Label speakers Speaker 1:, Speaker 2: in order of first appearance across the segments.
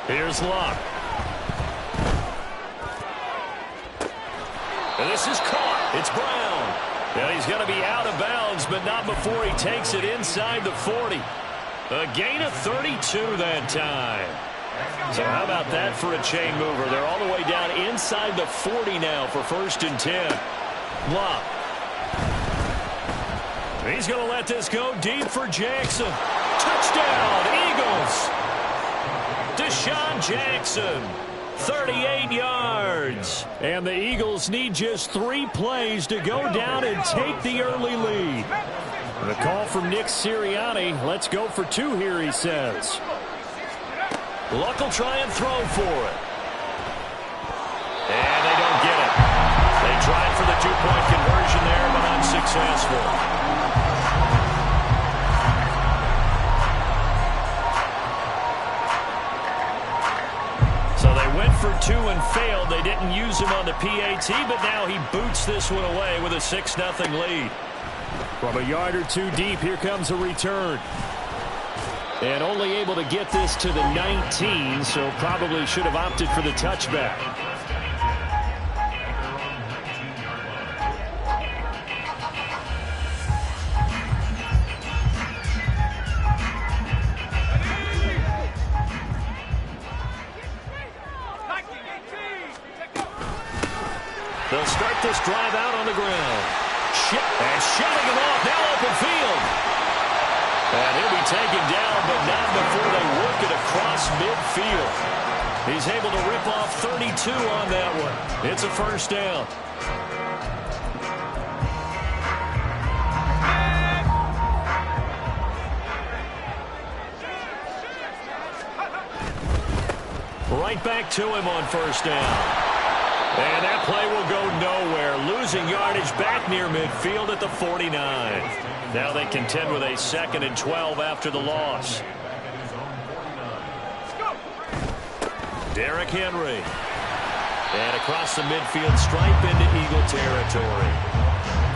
Speaker 1: Here's Luck. And this is caught. It's Brown. And he's going to be out of bounds, but not before he takes it inside the 40. A gain of 32 that time. So how about that for a chain mover? They're all the way down inside the 40 now for 1st and 10. Luck. He's going to let this go deep for Jackson. Touchdown, Eagles. Deshaun Jackson, 38 yards. And the Eagles need just 3 plays to go down and take the early lead. The call from Nick Sirianni. Let's go for 2 here, he says. Luck will try and throw for it. And they don't get it. They tried for the 2-point conversion there, but unsuccessful. So they went for 2 and failed. They didn't use him on the PAT, but now he boots this one away with a 6-0 lead. From a yard or 2 deep, here comes a return. And only able to get this to the 19, so probably should have opted for the touchback. They'll start this drive out on the ground. And shutting him off, now open field. And he'll be taken down, but not before they work it across midfield. He's able to rip off 32 on that one. It's a 1st down. Right back to him on 1st down. And that play will go nowhere. Losing yardage back near midfield at the 49. Now they contend with a 2nd and 12 after the loss. Derrick Henry. And across the midfield stripe into Eagle territory.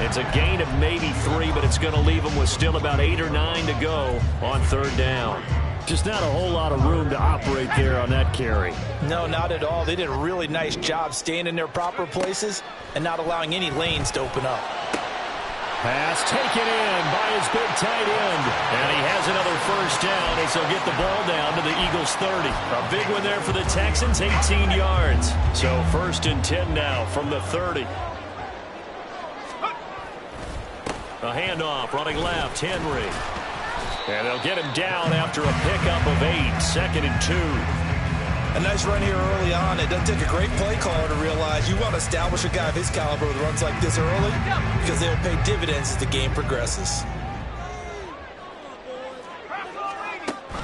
Speaker 1: It's a gain of maybe 3, but it's going to leave them with still about 8 or 9 to go on 3rd down. Just not a whole lot of room to operate there on that carry.
Speaker 2: No, not at all. They did a really nice job staying in their proper places and not allowing any lanes to open up.
Speaker 1: Pass taken in by his big tight end. And he has another 1st down as he'll get the ball down to the Eagles' 30. A big one there for the Texans, 18 yards. So 1st and 10 now from the 30. A handoff running left, Henry. And they'll get him down after a pickup of 8, 2nd and 2.
Speaker 2: A nice run here early on. It doesn't take a great play caller to realize you want to establish a guy of his caliber with runs like this early because they'll pay dividends as the game progresses.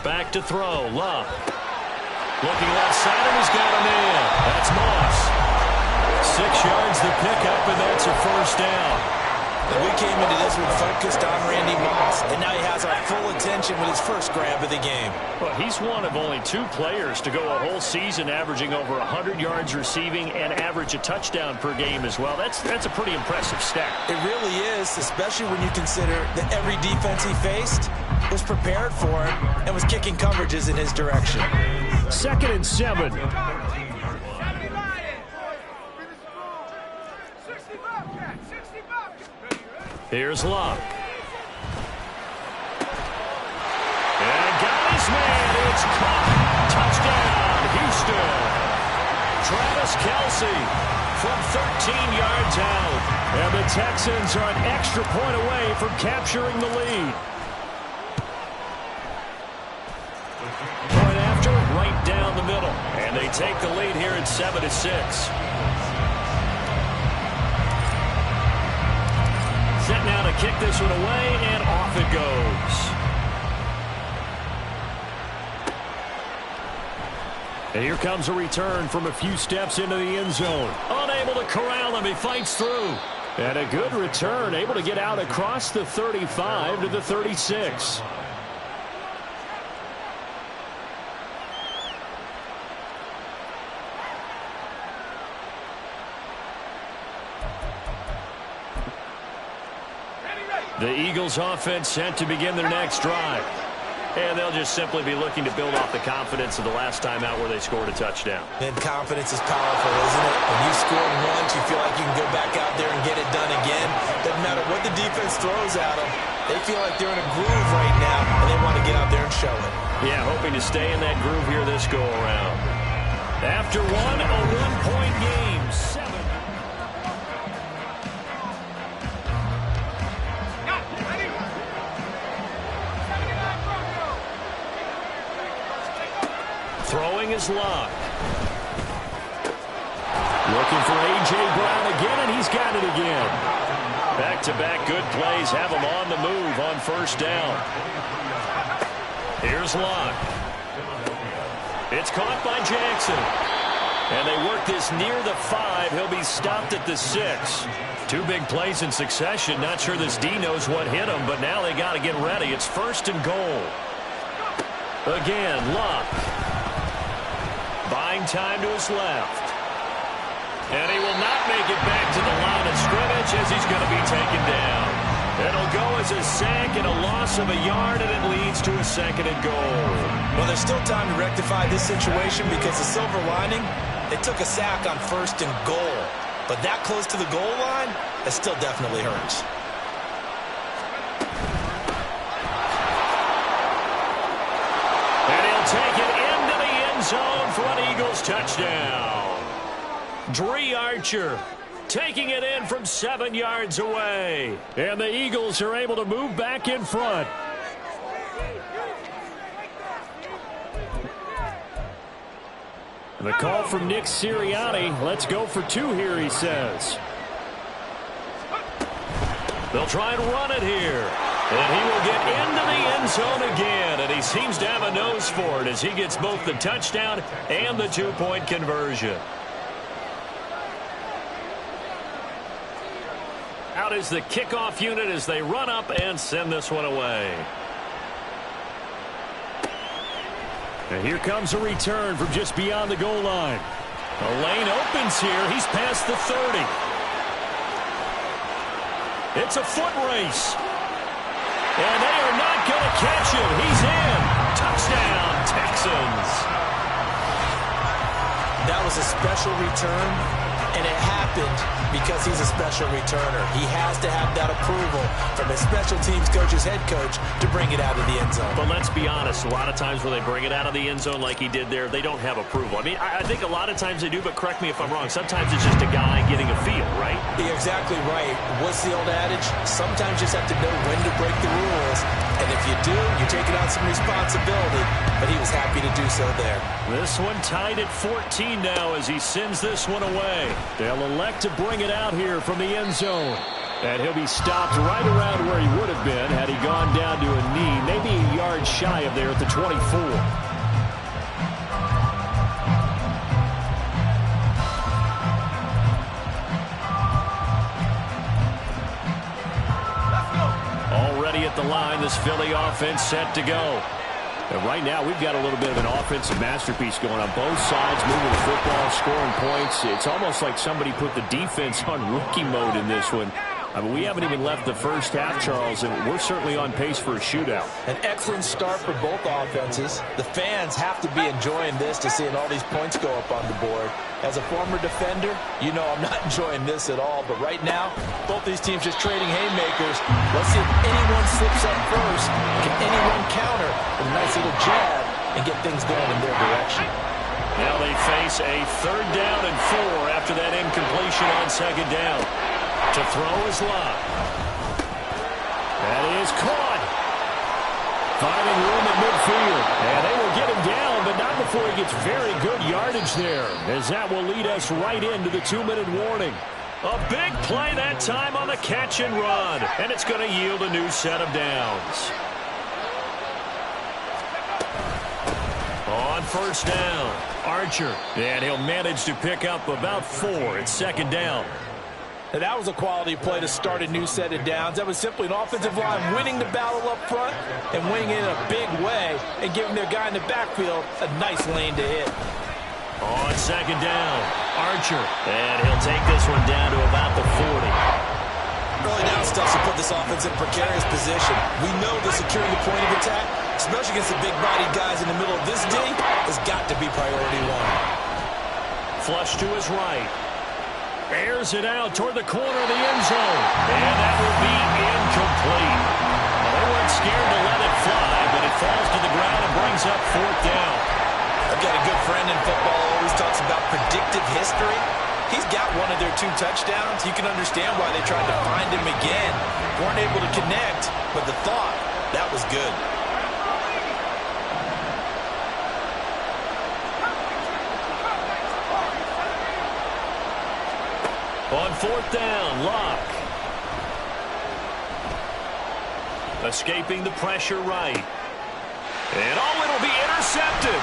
Speaker 1: Back to throw, Luck. Looking left side, and he's got him in. That's Moss. 6 yards the pickup, and that's a 1st down.
Speaker 2: And we came into this one focused on Randy Moss, and now he has our full attention with his first grab of the game.
Speaker 1: Well, he's one of only 2 players to go a whole season averaging over 100 yards receiving and average a touchdown per game as well. That's a pretty impressive stat.
Speaker 2: It really is, especially when you consider that every defense he faced was prepared for him and was kicking coverages in his direction.
Speaker 1: 2nd and 7. Here's Luck. And got his man. It's caught. Touchdown, Houston. Travis Kelce from 13 yards out. And the Texans are an extra point away from capturing the lead. Point after, right down the middle. And they take the lead here at 7-6. Set now to kick this one away, and off it goes. And here comes a return from a few steps into the end zone. Unable to corral him, he fights through. And a good return, able to get out across the 35 to the 36. The Eagles offense set to begin their next drive. And they'll just simply be looking to build off the confidence of the last time out where they scored a touchdown.
Speaker 2: And confidence is powerful, isn't it? When you score once, you feel like you can go back out there and get it done again. Doesn't matter what the defense throws at them. They feel like they're in a groove right now, and they want to get out there and show it.
Speaker 1: Yeah, hoping to stay in that groove here this go-around. After one, a one-point game. 7. Throwing is Locke. Looking for A.J. Brown again, and he's got it again. Back-to-back good plays have him on the move on first down. Here's Locke. It's caught by Jackson. And they work this near the 5. He'll be stopped at the 6. 2 big plays in succession. Not sure this D knows what hit him, but now they got to get ready. It's first and goal. Again, Locke. Buying time to his left. And he will not make it back to the line of scrimmage as he's going to be taken down. It'll go as a sack and a loss of a yard, and it leads to a second and goal.
Speaker 2: Well, there's still time to rectify this situation because the silver lining, they took a sack on first and goal. But that close to the goal line, it still definitely hurts.
Speaker 1: And he'll take it into the end zone for an Eagles touchdown. Dre Archer taking it in from 7 yards away. And the Eagles are able to move back in front. The call from Nick Sirianni. Let's go for 2 here, he says. They'll try and run it here. And he will get into the end zone again. And he seems to have a nose for it as he gets both the touchdown and the 2-point conversion. Out is the kickoff unit as they run up and send this one away. And here comes a return from just beyond the goal line. The lane opens here. He's past the 30. It's a foot race. And they are not going to catch him. He's in. Touchdown, Texans.
Speaker 2: That was a special return, and it happened because he's a special returner. He has to have that approval from his special teams coach's head coach to bring it out of the end zone.
Speaker 1: But let's be honest, a lot of times when they bring it out of the end zone like he did there, they don't have approval. I mean, I think a lot of times they do, but correct me if I'm wrong. Sometimes it's just a guy getting a feel, right?
Speaker 2: You're exactly right. What's the old adage? Sometimes you just have to know when to break the rules. And if you do, you're taking on some responsibility. But he was happy to do so there.
Speaker 1: This one tied at 14 now as he sends this one away. They'll elect to bring it out here from the end zone. And he'll be stopped right around where he would have been had he gone down to a knee, maybe a yard shy of there at the 24. Already at the line, this Philly offense set to go. And right now, we've got a little bit of an offensive masterpiece going on both sides, moving the football, scoring points. It's almost like somebody put the defense on rookie mode in this one. I mean, we haven't even left the first half, Charles, and we're certainly on pace for a shootout.
Speaker 2: An excellent start for both offenses. The fans have to be enjoying this to seeing all these points go up on the board. As a former defender, you know I'm not enjoying this at all. But right now, both these teams just trading haymakers. Let's see if anyone slips up first. Can anyone counter with a nice little jab and get things going in their direction?
Speaker 1: Now they face a 3rd down and 4 after that incompletion on 2nd down. To throw is Locke. That is caught. Finding room at midfield. And they will get him down, but not before he gets very good yardage there, as that will lead us right into the 2-minute warning. A big play that time on the catch and run, and it's going to yield a new set of downs. On 1st down, Archer. And he'll manage to pick up about 4 at 2nd down.
Speaker 2: And that was a quality play to start a new set of downs. That was simply an offensive line winning the battle up front and winning it in a big way and giving their guy in the backfield a nice lane to hit.
Speaker 1: On 2nd down, Archer. And he'll take this one down to about the 40.
Speaker 2: Early down stuff to put this offense in a precarious position. We know the securing the point of attack, especially against the big-bodied guys in the middle of this D, has got to be priority one.
Speaker 1: Flush to his right. Airs it out toward the corner of the end zone. And that will be incomplete. Well, they weren't scared to let it fly, but it falls to the ground and brings up 4th down.
Speaker 2: I've got a good friend in football who always talks about predictive history. He's got one of their 2 touchdowns. You can understand why they tried to find him again. Weren't able to connect, but the thought, that was good.
Speaker 1: On 4th down, Locke. Escaping the pressure right. And it'll be intercepted.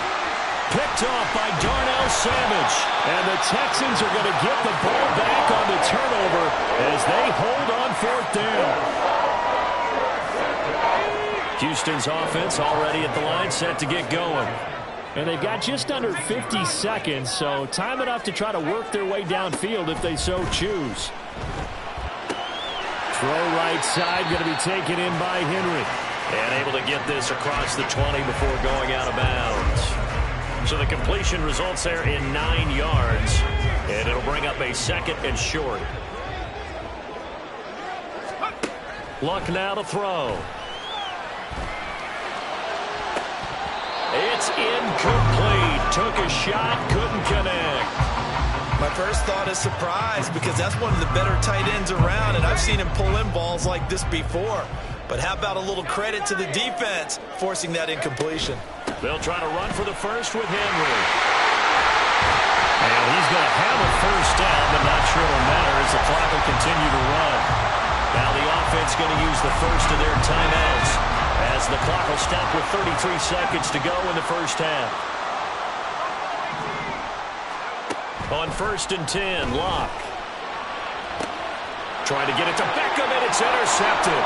Speaker 1: Picked off by Darnell Savage. And the Texans are going to get the ball back on the turnover as they hold on 4th down. Houston's offense already at the line, set to get going. And they've got just under 50 seconds, so time enough to try to work their way downfield if they so choose. Throw right side, going to be taken in by Henry. And able to get this across the 20 before going out of bounds. So the completion results there in 9 yards. And it'll bring up a 2nd and short. Luck now to throw. It's incomplete. Took a shot, couldn't connect.
Speaker 2: My first thought is surprise because that's one of the better tight ends around, and I've seen him pull in balls like this before. But how about a little credit to the defense forcing that incompletion?
Speaker 1: They'll try to run for the first with Henry. And he's going to have a first down, but not sure it'll matter as the clock will continue to run. Now the offense going to use the first of their timeouts as the clock will stop with 33 seconds to go in the first half. On 1st and 10, Locke. Trying to get it to Beckham, and it's intercepted.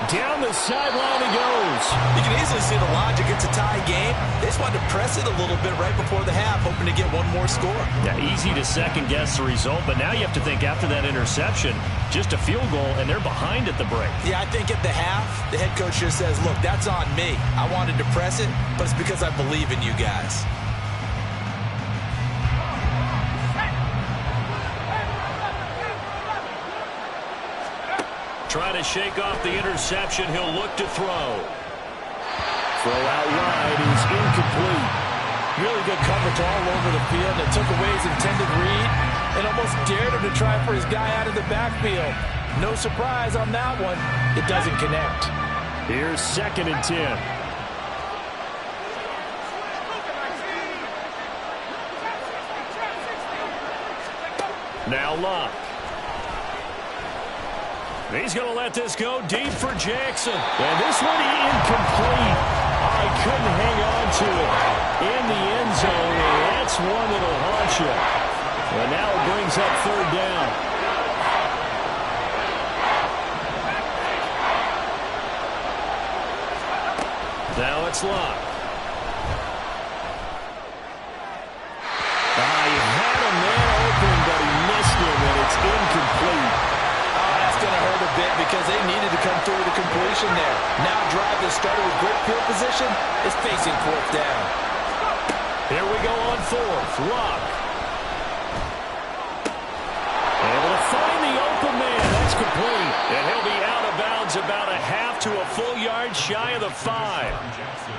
Speaker 1: Down the sideline he goes.
Speaker 2: You can easily see the logic. It's a tie game. They just wanted to press it a little bit right before the half, hoping to get one more score.
Speaker 1: Yeah, easy to second-guess the result, but now you have to think after that interception, just a field goal, and they're behind at the break.
Speaker 2: Yeah, I think at the half, the head coach just says, look, that's on me. I wanted to press it, but it's because I believe in you guys.
Speaker 1: Trying to shake off the interception. He'll look to throw. Throw out wide is incomplete.
Speaker 2: Really good coverage all over the field. It took away his intended read and almost dared him to try for his guy out of the backfield. No surprise on that one. It doesn't connect.
Speaker 1: Here's 2nd and 10. Now Locke. He's going to let this go deep for Jackson. And this one incomplete. I couldn't hang on to it in the end zone. And that's one that'll haunt you. And now it brings up 3rd down. Now it's Locke. He had a man open, but he missed him, and it's incomplete.
Speaker 2: Going to hurt a bit because they needed to come through with a completion there. Now drive that started with great field position is facing 4th down.
Speaker 1: Here we go on 4th. Locke. Able to find the open man. That's complete. And he'll be out of bounds about a half to a full yard shy of the 5.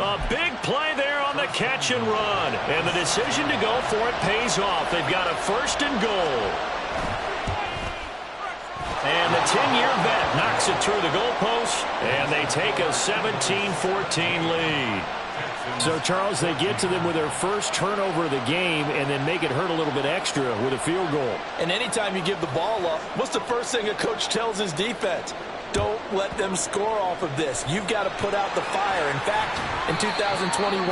Speaker 1: A big play there on the catch and run. And the decision to go for it pays off. They've got a 1st and goal. And the 10-year vet knocks it through the goalpost, and they take a 17-14 lead. So, Charles, they get to them with their first turnover of the game and then make it hurt a little bit extra with a field goal.
Speaker 2: And anytime you give the ball up, what's the first thing a coach tells his defense? Don't let them score off of this. You've got to put out the fire. In fact, in 2021,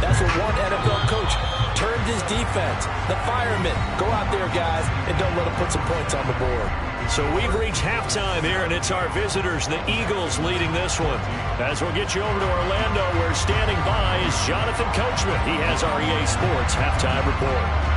Speaker 2: that's what one NFL coach termed his defense. The firemen. Go out there, guys, and don't let them put some points on the board.
Speaker 1: So we've reached halftime here, and it's our visitors, the Eagles, leading this one. As we'll get you over to Orlando, where standing by is Jonathan Coachman. He has our EA Sports Halftime Report.